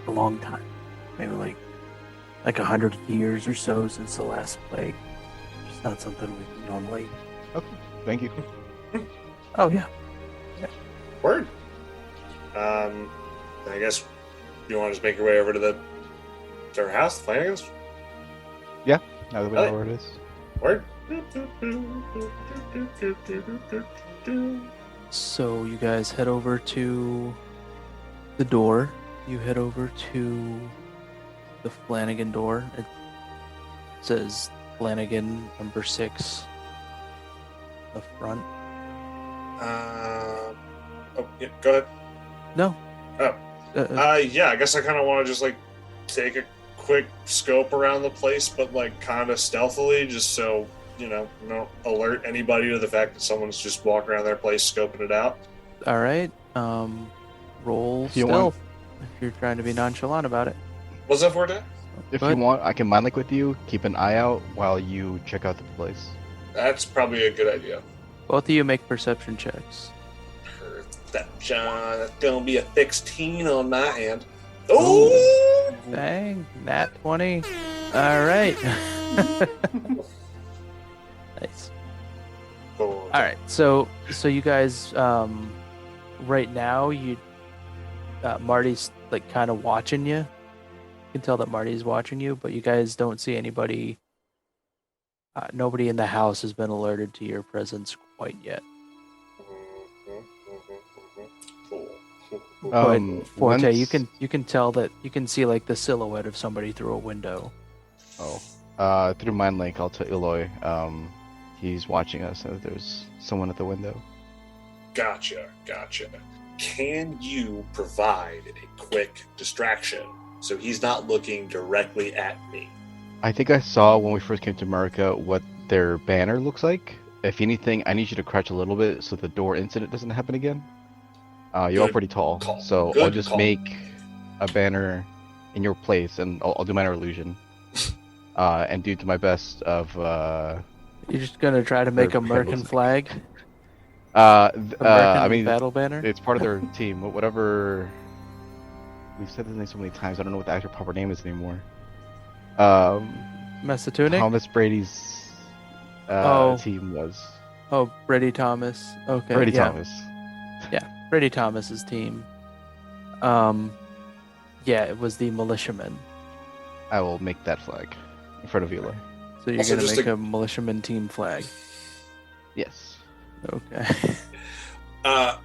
a long time. Maybe 100 years or so since the last plague. It's not something we normally. Okay. Thank you. Oh yeah. Word. I guess you want to just make your way over to their house, the Flanagans? Yeah. Now that we know Alright. where it is. Word. So you guys head over to the door. You head over to the Flanagan door. says Flanagan, number 6. The front. Oh, yeah, go ahead. No. Oh. Yeah, I guess I kind of want to just, like, take a quick scope around the place, but, like, kind of stealthily, just so, you know, don't alert anybody to the fact that someone's just walking around their place scoping it out. All right. Roll If you stealth if you're trying to be nonchalant about it. What's that for, Dan? If Go you ahead. want, I can mind link with you. Keep an eye out while you check out the place. That's probably a good idea. Both of you make perception checks. Perception. That's gonna be a 16 on my hand. Oh! Dang, nat 20. All right. Nice. Cool. All right. So you guys, right now, Marty's like kind of watching you. You can tell that Marty's watching you, but you guys don't see anybody. Nobody in the house has been alerted to your presence quite yet. Cool. But Forte, once- you can tell that you can see like the silhouette of somebody through a window. Through mind link, I'll tell Eloy. He's watching us. There's someone at the window. Gotcha. Can you provide a quick distraction so he's not looking directly at me? I think I saw when we first came to America what their banner looks like. If anything, I need you to crouch a little bit so the door incident doesn't happen again. You're all Good pretty tall, call. so Good I'll just call. make a banner in your place, and I'll do minor illusion, and do to my best of. You're just gonna try to make Their American looks flag, American American I mean, battle banner. it's part of their team. Whatever. We've said this name so many times. I don't know what the actual proper name is anymore. Massatunic? Thomas Brady's Oh. team was. Oh, Brady Thomas. Okay. Brady yeah. Thomas. Brady Thomas's team. Yeah, it was the militiamen. I will make that flag in front of Eloy. So you're Also, gonna just make a- a militiaman team flag. Yes. Okay.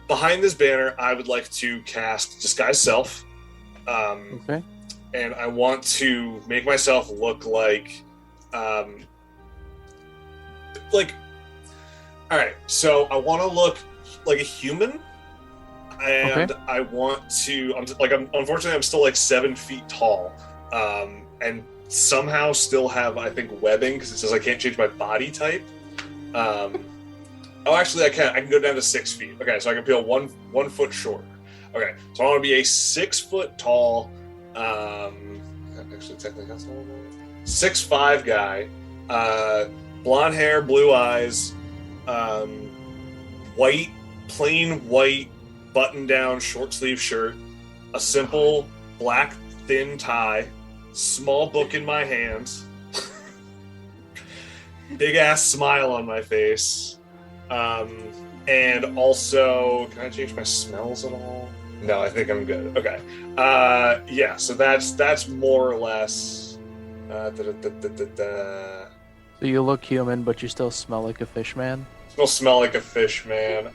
Behind this banner, I would like to cast Disguise Self. Okay. And I want to make myself look like, all right. So I want to look like a human, and Okay. I want to. Unfortunately, I'm still like 7 feet tall, and somehow still have, I think, webbing because it says I can't change my body type. Oh, actually, I can. I can go down to 6 feet. Okay, so I can peel one foot short. Okay, so I want to be a 6 foot tall. Actually, technically, that's not 6'5" guy. Blonde hair, blue eyes, white, plain white button-down short sleeve shirt, a simple black thin tie, small book in my hands, big ass smile on my face, and also, can I change my smells at all? No, I think I'm good. Okay. Yeah, so that's more or less. So you look human, but you still smell like a fish man. Still smell like a fish, man.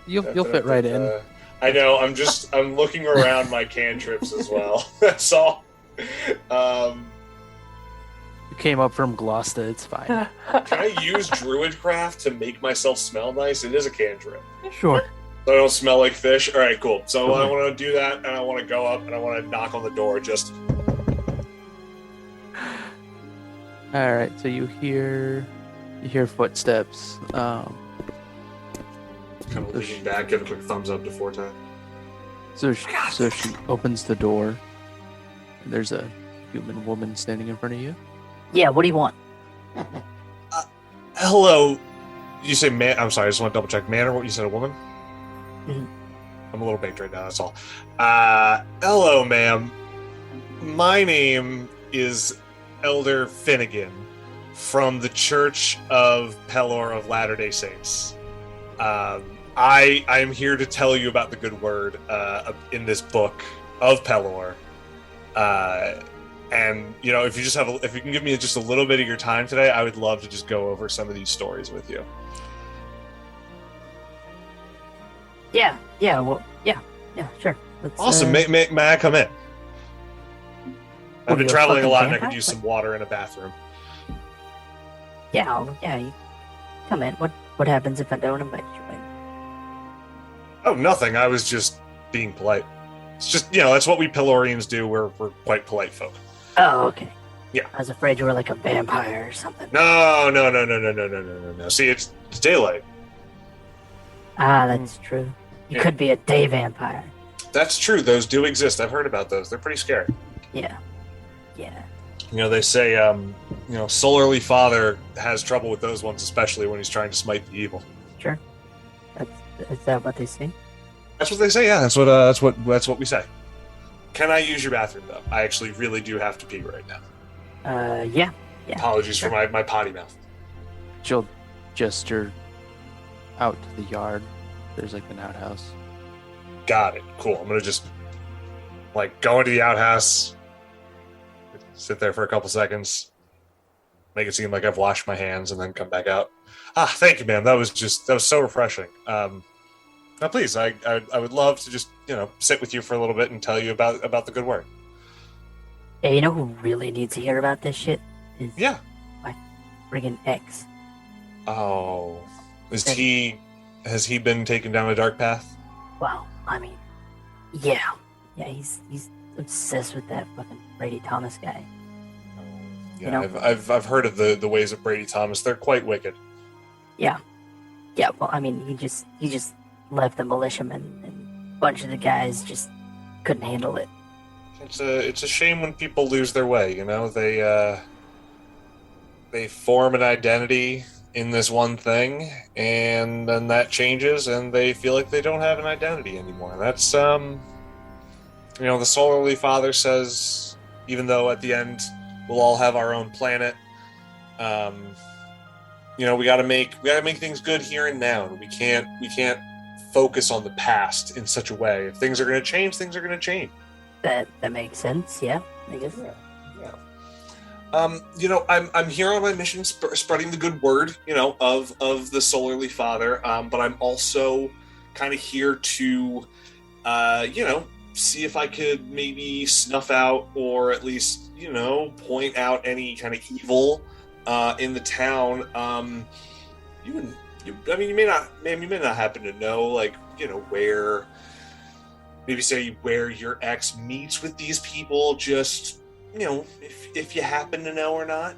You'll fit right in. I know. I'm looking around my cantrips as well. That's all. You came up from Gloucester. It's fine. Can I use Druidcraft to make myself smell nice? It is a cantrip. Sure. So I don't smell like fish. All right, cool. So I want to do that, and I want to go up, and I want to knock on the door. Just All right. So you hear footsteps. kind of leaning back, give a quick thumbs up to Forte. So she opens the door, and there's a human woman standing in front of you. Yeah, what do you want? Hello. You say man? I'm sorry. I just want to double check. Man or what? You said a woman? Mhm. I'm a little baked right now. That's all. Hello, ma'am. My name is Elder Finnegan from the Church of Pelor of Latter-day Saints. I am here to tell you about the good word in this book of Pelor. And you know, if you can give me just a little bit of your time today, I would love to just go over some of these stories with you. Yeah, sure. Let's, Awesome. May I come in? I've been you're a traveling a fucking lot, and I vampire? could use some water in a bathroom. Yeah, yeah. You come in. What happens if I don't invite you in? Oh, nothing. I was just being polite. It's just, that's what we Pillorians do. We're quite polite folk. Oh, okay. Yeah. I was afraid you were like a vampire or something. No. See, it's daylight. Ah, that's true. You could be a day vampire. That's true. Those do exist. I've heard about those. They're pretty scary. Yeah. They say, Solarly Father has trouble with those ones, especially when he's trying to smite the evil. Sure. Is that what they say? That's what they say. Yeah, that's what we say. Can I use your bathroom though? I actually really do have to pee right now. Yeah. Apologies for my potty mouth. She'll gesture out to the yard. There's like an outhouse. Got it. Cool. I'm gonna just go into the outhouse, sit there for a couple seconds, make it seem like I've washed my hands, and then come back out. Thank you, ma'am. That was so refreshing. Now, please, I would love to just sit with you for a little bit and tell you about the good work. Yeah, you know who really needs to hear about this shit? Yeah. My friggin' ex. Oh, has he been taken down a dark path? Well, I mean, yeah, he's obsessed with that fucking Brady Thomas guy. Yeah, I've heard of the ways of Brady Thomas. They're quite wicked. Yeah. Well, I mean, he just left the militiamen, and a bunch of the guys just couldn't handle it. It's a shame when people lose their way. They form an identity in this one thing, and then that changes, and they feel like they don't have an identity anymore. That's the Solarly Father says, even though at the end we'll all have our own planet, we gotta make things good here and now. We can't focus on the past in such a way. If things are going to change, things are going to change. That makes sense. Yeah, I guess. Yeah. I'm here on my mission, spreading the good word, of the Solarly Father. But I'm also kind of here to, see if I could maybe snuff out, or at least, point out any kind of evil in the town. You may not happen to know, where your ex meets with these people. Just, if you happen to know or not.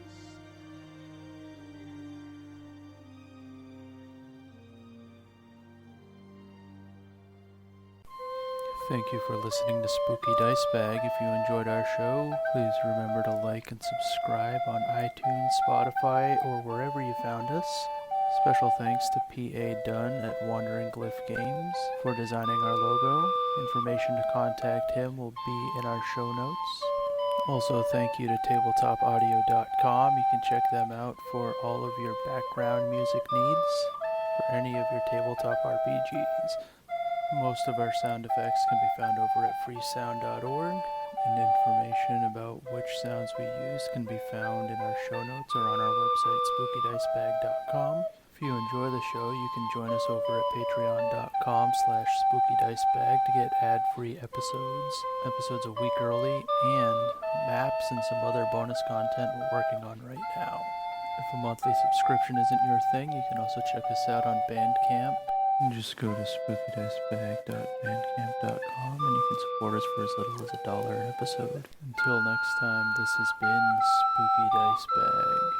Thank you for listening to Spooky Dice Bag. If you enjoyed our show, please remember to like and subscribe on iTunes, Spotify, or wherever you found us. Special thanks to P.A. Dunn at Wandering Glyph Games for designing our logo. Information to contact him will be in our show notes. Also, thank you to tabletopaudio.com. You can check them out for all of your background music needs for any of your tabletop RPGs. Most of our sound effects can be found over at freesound.org, and information about which sounds we use can be found in our show notes or on our website, spookydicebag.com. If you enjoy the show, you can join us over at patreon.com/spookydicebag to get ad-free episodes a week early, and maps and some other bonus content we're working on right now. If a monthly subscription isn't your thing, you can also check us out on Bandcamp. Just go to spookydicebag.bandcamp.com and you can support us for as little as $1 an episode. Until next time, this has been Spooky Dice Bag.